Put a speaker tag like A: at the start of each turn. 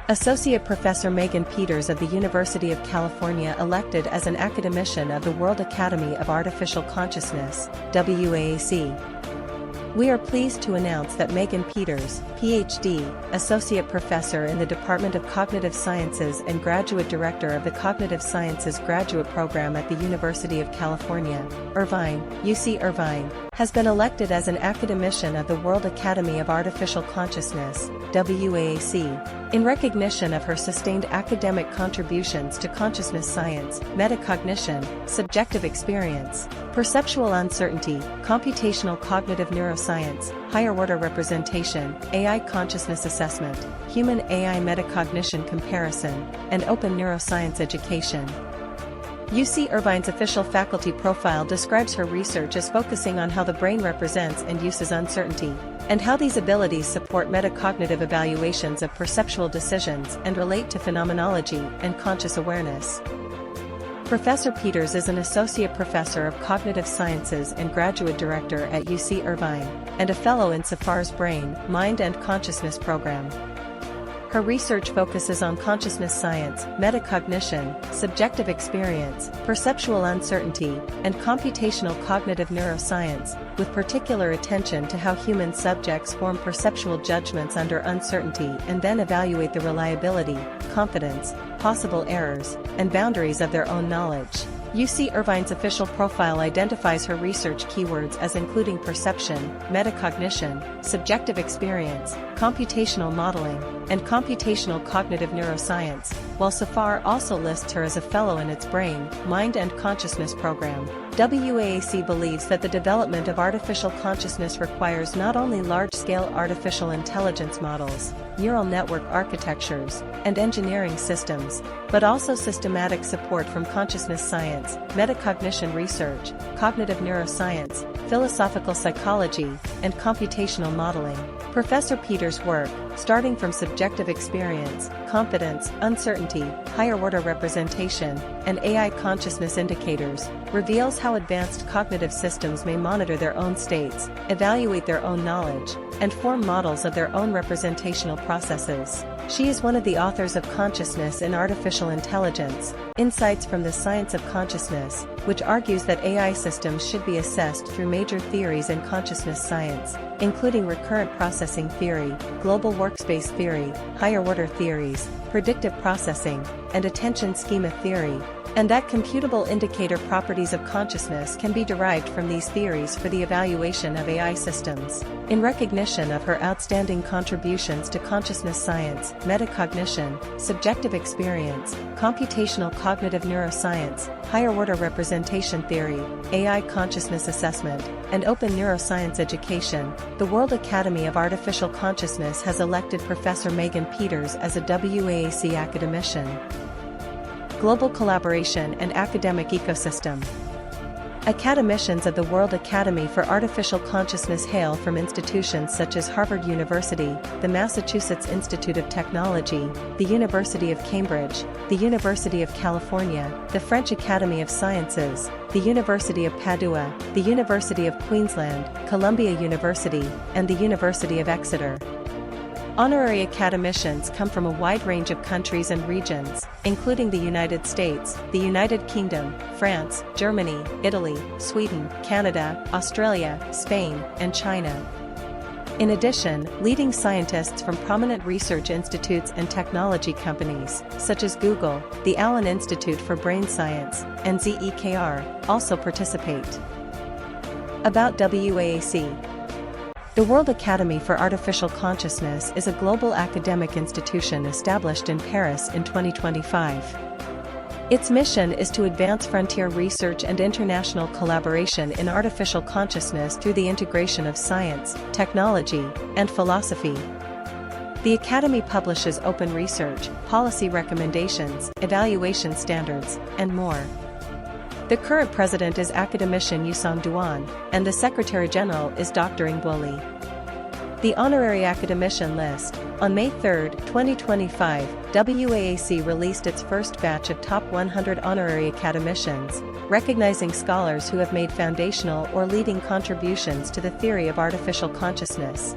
A: Associate Professor Megan Peters of the University of California elected as an Academician of the World Academy of Artificial Consciousness, WAAC. We are pleased to announce that Megan Peters, Ph.D., Associate Professor in the Department of Cognitive Sciences and Graduate Director of the Cognitive Sciences Graduate Program at the University of California, Irvine, UC Irvine, has been elected as an Academician of the World Academy of Artificial Consciousness, WAAC, in recognition of her sustained academic contributions to consciousness science, metacognition, subjective experience, perceptual uncertainty, computational cognitive neuroscience, higher-order representation, AI consciousness assessment, human-AI metacognition comparison, and open neuroscience education. UC Irvine's official faculty profile describes her research as focusing on how the brain represents and uses uncertainty, and how these abilities support metacognitive evaluations of perceptual decisions and relate to phenomenology and conscious awareness. Professor Peters is an Associate Professor of Cognitive Sciences and Graduate Director at UC Irvine, and a Fellow in SAFAR's Brain, Mind and Consciousness program. Her research focuses on consciousness science, metacognition, subjective experience, perceptual uncertainty, and computational cognitive neuroscience, with particular attention to how human subjects form perceptual judgments under uncertainty and then evaluate the reliability, confidence, possible errors, and boundaries of their own knowledge. UC Irvine's official profile identifies her research keywords as including perception, metacognition, subjective experience, computational modeling, and computational cognitive neuroscience, while SAFAR also lists her as a fellow in its Brain, Mind and Consciousness program. WAAC believes that the development of artificial consciousness requires not only large-scale artificial intelligence models, neural network architectures, and engineering systems, but also systematic support from consciousness science, metacognition research, cognitive neuroscience, philosophical psychology, and computational modeling. Professor Peters' work, starting from subjective experience, confidence, uncertainty, higher-order representation, and AI consciousness indicators, reveals how advanced cognitive systems may monitor their own states, evaluate their own knowledge, and form models of their own representational processes. She is one of the authors of Consciousness in Artificial Intelligence, Insights from the Science of Consciousness, which argues that AI systems should be assessed through major theories in consciousness science, including recurrent processing theory, global workspace theory, higher-order theories, predictive processing, and attention schema theory, and that computable indicator properties of consciousness can be derived from these theories for the evaluation of AI systems. In recognition of her outstanding contributions to consciousness science, metacognition, subjective experience, computational cognitive neuroscience, higher-order representation theory, AI consciousness assessment, and open neuroscience education, the World Academy of Artificial Consciousness has elected Professor Megan Peters as a WAAC Academician. Global collaboration and academic ecosystem. Academicians of the World Academy for Artificial Consciousness hail from institutions such as Harvard University, the Massachusetts Institute of Technology, the University of Cambridge, the University of California, the French Academy of Sciences, the University of Padua, the University of Queensland, Columbia University, and the University of Exeter. Honorary academicians come from a wide range of countries and regions, including the United States, the United Kingdom, France, Germany, Italy, Sweden, Canada, Australia, Spain, and China. In addition, leading scientists from prominent research institutes and technology companies, such as Google, the Allen Institute for Brain Science, and ZEKR, also participate. About WAAC. The World Academy for Artificial Consciousness is a global academic institution established in Paris in 2025. Its mission is to advance frontier research and international collaboration in artificial consciousness through the integration of science, technology, and philosophy. The Academy publishes open research, policy recommendations, evaluation standards, and more. The current president is Academician Yusong Duan, and the Secretary General is Dr. Ngwoli. The Honorary Academician List. On May 3, 2025, WAAC released its first batch of top 100 honorary academicians, recognizing scholars who have made foundational or leading contributions to the theory of artificial consciousness.